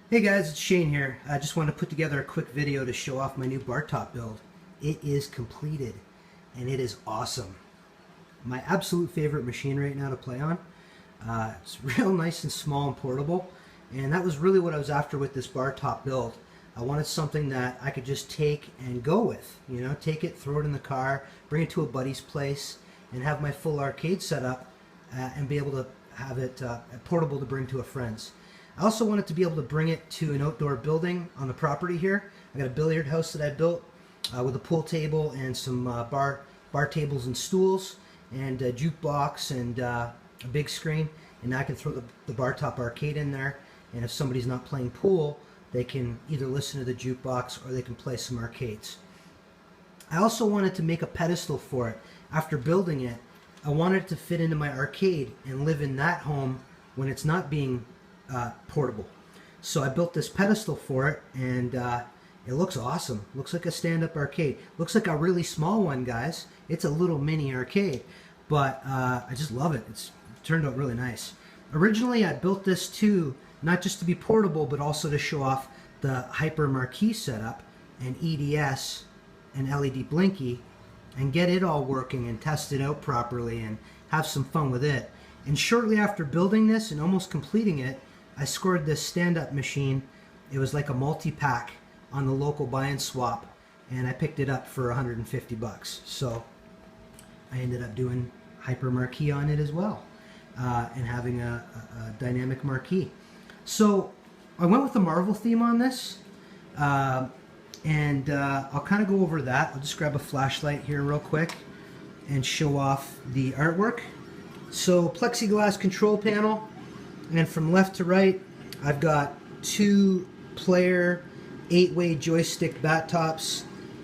Hey guys, it's Shane here. I just wanted to put together a quick video to show off my new Bartop build. It is completed and it is awesome. My absolute favorite machine right now to play on. It's real nice and small and portable, and that was really what I was after with this Bartop build. I wanted something that I could just take and go with. You know, take it, throw it in the car, bring it to a buddy's place, and have my full arcade set up and be able to have it portable to bring to a friend's. I also wanted to be able to bring it to an outdoor building on the property here. I got a billiard house that I built with a pool table and some bar tables and stools and a jukebox and a big screen. And now I can throw the Bartop arcade in there, and if somebody's not playing pool, they can either listen to the jukebox or they can play some arcades. I also wanted to make a pedestal for it. After building it, I wanted it to fit into my arcade and live in that home when it's not being portable. So I built this pedestal for it, and it looks awesome. Looks like a stand-up arcade. Looks like a really small one, guys. It's a little mini arcade, but I just love it. It turned out really nice. Originally, I built this too, not just to be portable, but also to show off the Hyper Marquee setup and EDS and LED blinky, and get it all working and test it out properly and have some fun with it. And shortly after building this and almost completing it, I scored this stand-up machine. It was like a multi-pack on the local buy and swap, and I picked it up for 150 bucks. So I ended up doing Hyper Marquee on it as well, and having a Dynamic Marquee. So I went with the Marvel theme on this, and I'll kind of go over that. I'll just grab a flashlight here real quick and show off the artwork. So plexiglass control panel, and from left to right I've got 2-player 8-way joystick bat tops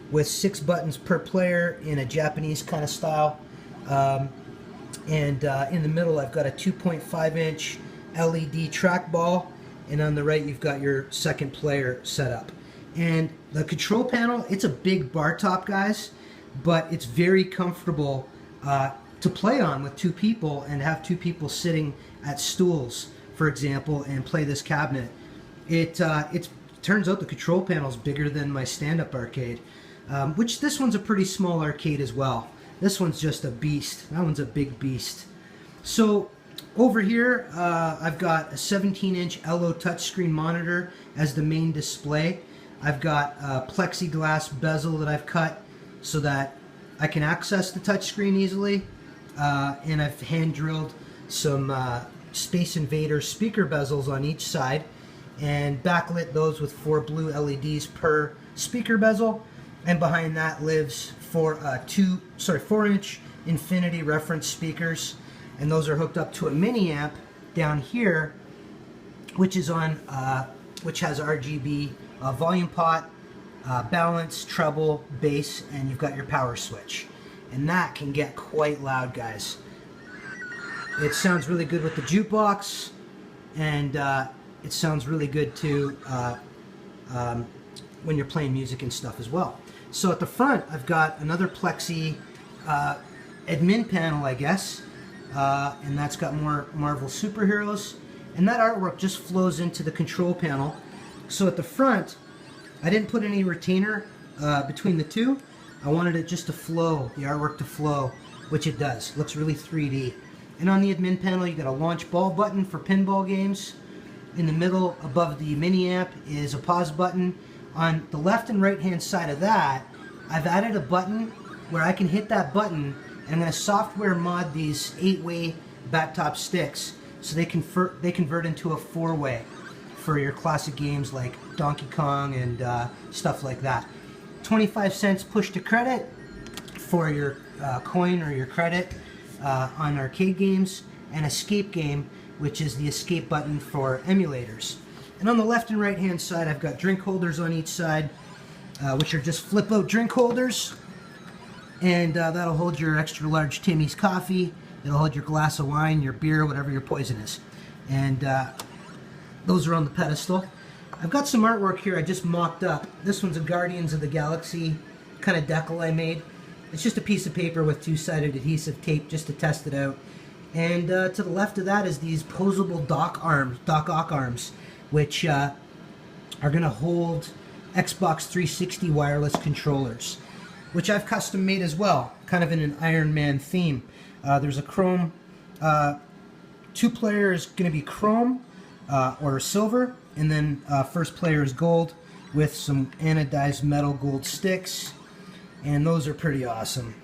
with 6 buttons per player in a Japanese kind of style, and in the middle I've got a 2.5-inch LED trackball, and on the right you've got your second player setup. And the control panel, it's a big bar top, guys, but it's very comfortable to play on with 2 people and have 2 people sitting at stools, for example, and play this cabinet. It turns out the control panel is bigger than my stand-up arcade, which this one's a pretty small arcade as well. This one's just a beast. That one's a big beast. So over here I've got a 17-inch Elo Touchscreen monitor as the main display. I've got a plexiglass bezel that I've cut so that I can access the touchscreen easily, and I've hand drilled some Space Invader speaker bezels on each side and backlit those with 4 blue LEDs per speaker bezel, and behind that lives 4-inch Infinity reference speakers, and those are hooked up to a mini amp down here, which is on which has RGB volume pot, balance, treble, bass, and you've got your power switch. And that can get quite loud, guys. It sounds really good with the jukebox, and it sounds really good too when you're playing music and stuff as well. So at the front I've got another plexi admin panel, I guess, and that's got more Marvel superheroes, and that artwork just flows into the control panel. So at the front I didn't put any retainer between the two. I wanted it just to flow, the artwork to flow, which it does. Looks really 3D. And on the admin panel you got a launch ball button for pinball games. In the middle above the mini amp is a pause button. On the left and right hand side of that, I've added a button where I can hit that button, and I'm going to software mod these 8-way bat top sticks so they convert into a 4-way for your classic games like Donkey Kong and stuff like that. 25 cents push to credit for your coin or your credit on arcade games, and escape game, which is the escape button for emulators. And on the left and right hand side I've got drink holders on each side, which are just flip out drink holders, and that'll hold your extra large Timmy's coffee, it'll hold your glass of wine, your beer, whatever your poison is. And those are on the pedestal. I've got some artwork here I just mocked up. This one's a Guardians of the Galaxy kind of decal I made. It's just a piece of paper with 2-sided adhesive tape just to test it out. And to the left of that is these posable Doc Ock arms, which are going to hold Xbox 360 wireless controllers, which I've custom made as well, kind of in an Iron Man theme. There's a chrome, 2-player is going to be chrome or silver, and then first player is gold with some anodized metal gold sticks, and those are pretty awesome.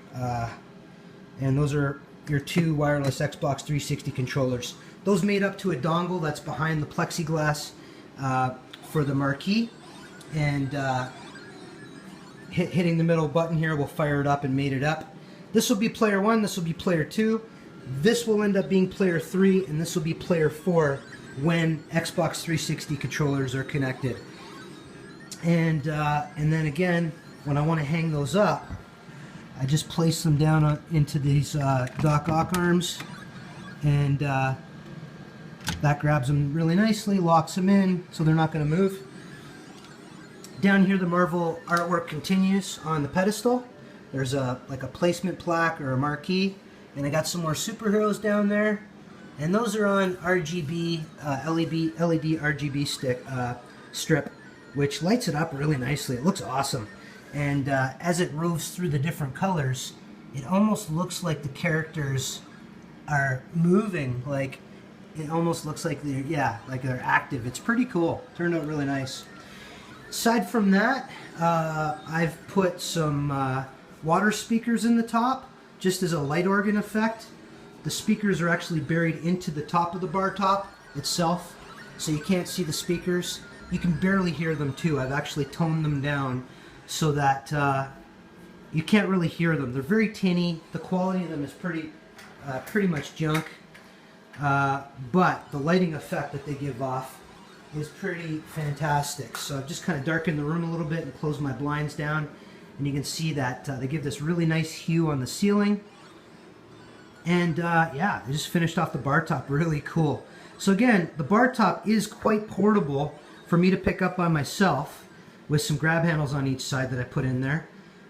And those are your 2 wireless Xbox 360 controllers. Those made up to a dongle that's behind the plexiglass for the Marquee, and hitting the middle button here will fire it up and mate it up. This will be player 1, this will be player 2, this will end up being player 3, and this will be player 4 when Xbox 360 controllers are connected. And then again, when I want to hang those up, I just place them down into these Doc Ock arms, and that grabs them really nicely, locks them in so they're not going to move. Down here the Marvel artwork continues on the pedestal. There's like a placement plaque or a marquee, and I got some more superheroes down there, and those are on RGB LED RGB strip, which lights it up really nicely. It looks awesome, and as it moves through the different colors, it almost looks like the characters are moving. Like it almost looks like they're active. It's pretty cool. Turned out really nice. Aside from that, I've put some water speakers in the top, just as a light organ effect. The speakers are actually buried into the top of the bar top itself, so you can't see the speakers. You can barely hear them too. I've actually toned them down so that you can't really hear them. They're very tinny. The quality of them is pretty much junk, but the lighting effect that they give off is pretty fantastic. So I've just kind of darkened the room a little bit and closed my blinds down, and you can see that they give this really nice hue on the ceiling. And yeah, I just finished off the bar top. Really cool. So again, the bar top is quite portable for me to pick up by myself, with some grab handles on each side that I put in there.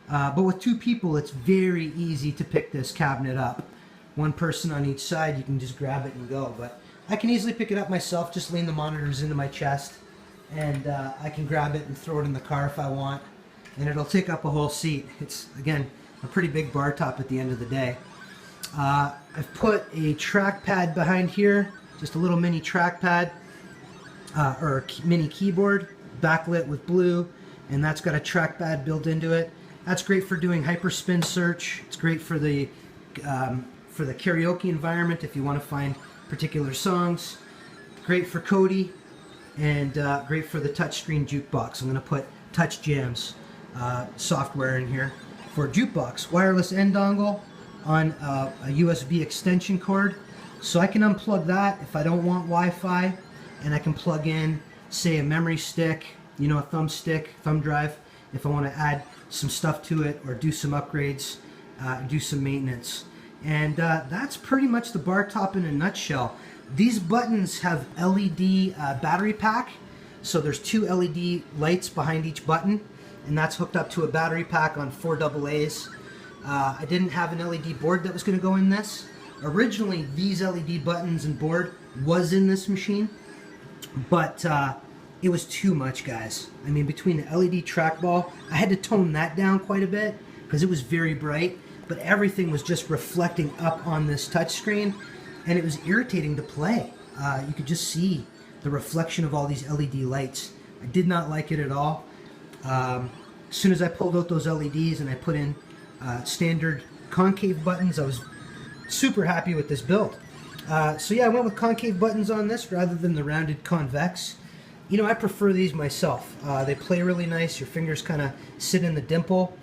But with 2 people, it's very easy to pick this cabinet up. 1 person on each side, you can just grab it and go. But I can easily pick it up myself, just lean the monitors into my chest, and I can grab it and throw it in the car if I want, and it'll take up a whole seat. It's, again, a pretty big bar top at the end of the day. I've put a trackpad behind here, just a little mini trackpad, or a mini keyboard, backlit with blue, and that's got a trackpad built into it. That's great for doing hyperspin search. It's great for the karaoke environment if you want to find particular songs. Great for Cody, and great for the touchscreen jukebox. I'm going to put Touch Jams software in here for jukebox. Wireless end dongle on a USB extension cord, so I can unplug that if I don't want Wi-Fi, and I can plug in, say, a memory stick, you know, a thumb drive, if I want to add some stuff to it or do some upgrades, do some maintenance. And that's pretty much the bar top in a nutshell. These buttons have LED battery pack, so there's 2 LED lights behind each button, and that's hooked up to a battery pack on 4 AA's. I didn't have an LED board that was going to go in this. Originally, these LED buttons and board was in this machine, but it was too much, guys. I mean, between the LED trackball, I had to tone that down quite a bit because it was very bright, but everything was just reflecting up on this touchscreen, and it was irritating to play. You could just see the reflection of all these LED lights. I did not like it at all. As soon as I pulled out those LEDs and I put in standard concave buttons, I was super happy with this build. So yeah, I went with concave buttons on this rather than the rounded convex. You know, I prefer these myself. They play really nice. Your fingers kind of sit in the dimple.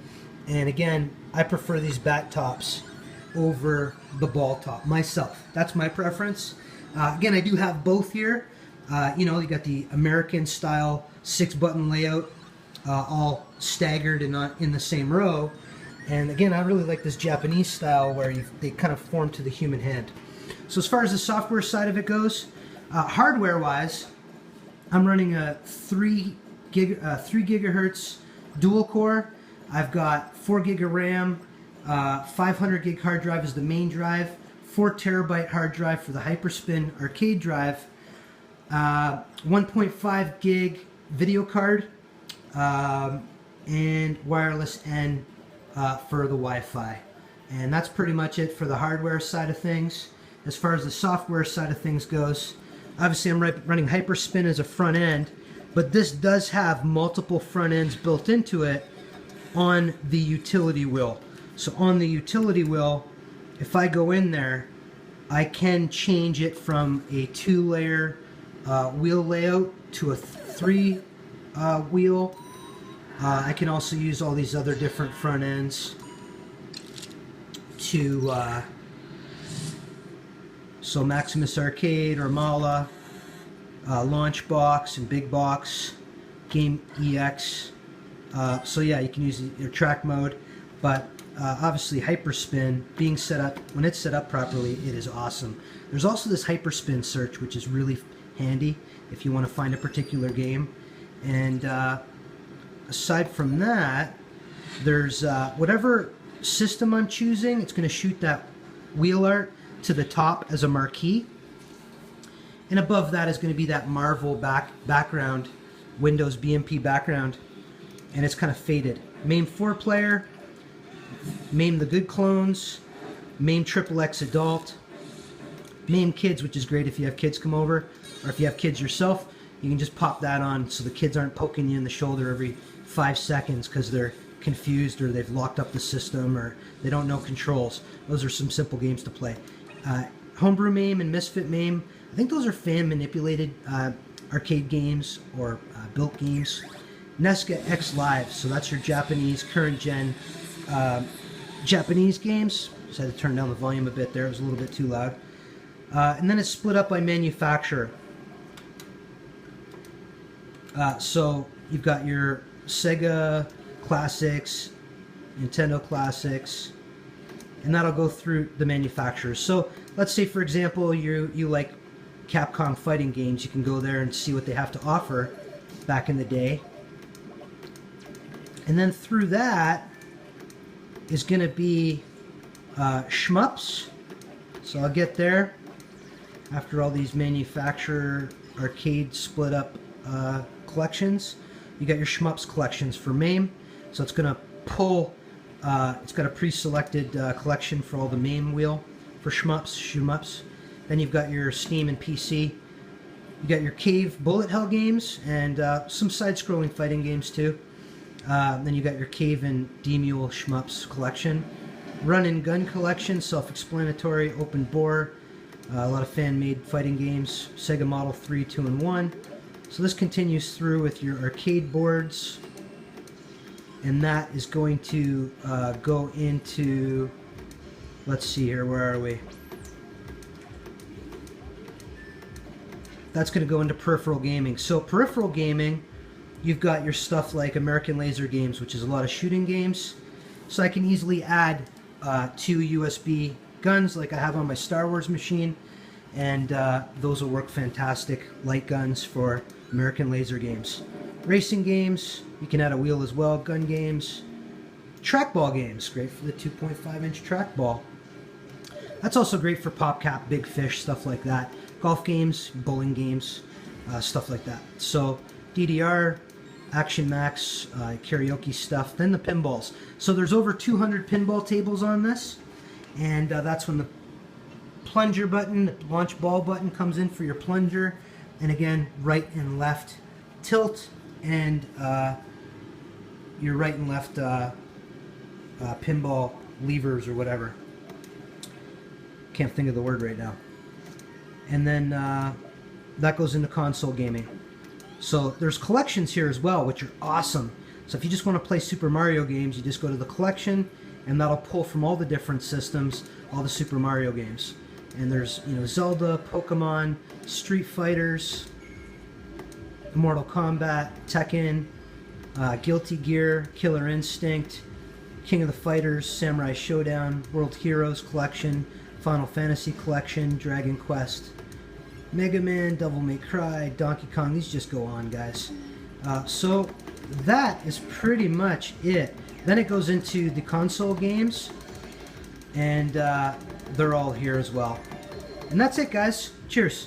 And again, I prefer these bat tops over the ball top myself. That's my preference. Again, I do have both here. You know, you got the American style 6-button layout, all staggered and not in the same row. And again, I really like this Japanese style where they kind of form to the human hand. So as far as the software side of it goes, hardware-wise, I'm running a 3 gigahertz dual core. I've got 4 gig of RAM, 500 gig hard drive is the main drive, 4 terabyte hard drive for the Hyperspin arcade drive, 1.5 gig video card, and wireless N for the Wi-Fi. And that's pretty much it for the hardware side of things. As far as the software side of things goes, obviously I'm running Hyperspin as a front end, but this does have multiple front ends built into it on the utility wheel. So on the utility wheel, if I go in there, I can change it from a 2-layer wheel layout to a 3 wheel. I can also use all these other different front ends to so Maximus Arcade or Mala, Launch Box and Big Box, Game EX. So yeah, you can use your track mode, but obviously Hyperspin being set up, when it's set up properly, it is awesome. There's also this Hyperspin search, which is really handy if you want to find a particular game. And aside from that, there's whatever system I'm choosing, it's going to shoot that wheel art to the top as a marquee. And above that is going to be that Marvel background, Windows BMP background. And it's kind of faded. MAME 4-player, MAME the Good Clones, MAME XXX Adult, MAME Kids, which is great if you have kids come over, or if you have kids yourself, you can just pop that on so the kids aren't poking you in the shoulder every 5 seconds because they're confused or they've locked up the system or they don't know controls. Those are some simple games to play. Homebrew MAME and Misfit MAME, I think those are fan-manipulated arcade games or built games. Nesca X Live, so that's your Japanese, current-gen Japanese games. Just had to turn down the volume a bit there, it was a little bit too loud. And then it's split up by manufacturer. So you've got your Sega Classics, Nintendo Classics, and that'll go through the manufacturers. So let's say, for example, you like Capcom fighting games. You can go there and see what they have to offer back in the day. And then through that is going to be shmups. So I'll get there after all these manufacturer arcade split up collections. You got your shmups collections for MAME. So it's going to pull, it's got a pre-selected collection for all the MAME wheel for shmups. Then you've got your Steam and PC. You got your Cave bullet hell games and some side-scrolling fighting games too. Then you got your Cave and D-Mule shmups collection. Run and gun collection, self-explanatory, open bore, a lot of fan-made fighting games, Sega Model 3, 2, and 1. So this continues through with your arcade boards, and that is going to go into, let's see here, where are we? That's going to go into peripheral gaming. So peripheral gaming, you've got your stuff like American Laser Games, which is a lot of shooting games. So I can easily add 2 USB guns like I have on my Star Wars machine, and those will work fantastic. Light guns for American Laser Games. Racing games, you can add a wheel as well. Gun games. Trackball games, great for the 2.5-inch trackball. That's also great for PopCap, Big Fish, stuff like that. Golf games, bowling games, stuff like that. So DDR, Action Max, karaoke stuff, then the pinballs. So there's over 200 pinball tables on this, and that's when the plunger button, the launch ball button comes in for your plunger, and again, right and left tilt, and your right and left pinball levers or whatever. Can't think of the word right now. And then that goes into console gaming. So there's collections here as well, which are awesome. So if you just want to play Super Mario games, you just go to the collection, and that'll pull from all the different systems, all the Super Mario games. And there's, you know, Zelda, Pokemon, Street Fighters, Mortal Kombat, Tekken, Guilty Gear, Killer Instinct, King of the Fighters, Samurai Showdown, World Heroes Collection, Final Fantasy Collection, Dragon Quest, Mega Man, Devil May Cry, Donkey Kong. These just go on, guys. So that is pretty much it. Then it goes into the console games, and they're all here as well. And that's it, guys. Cheers.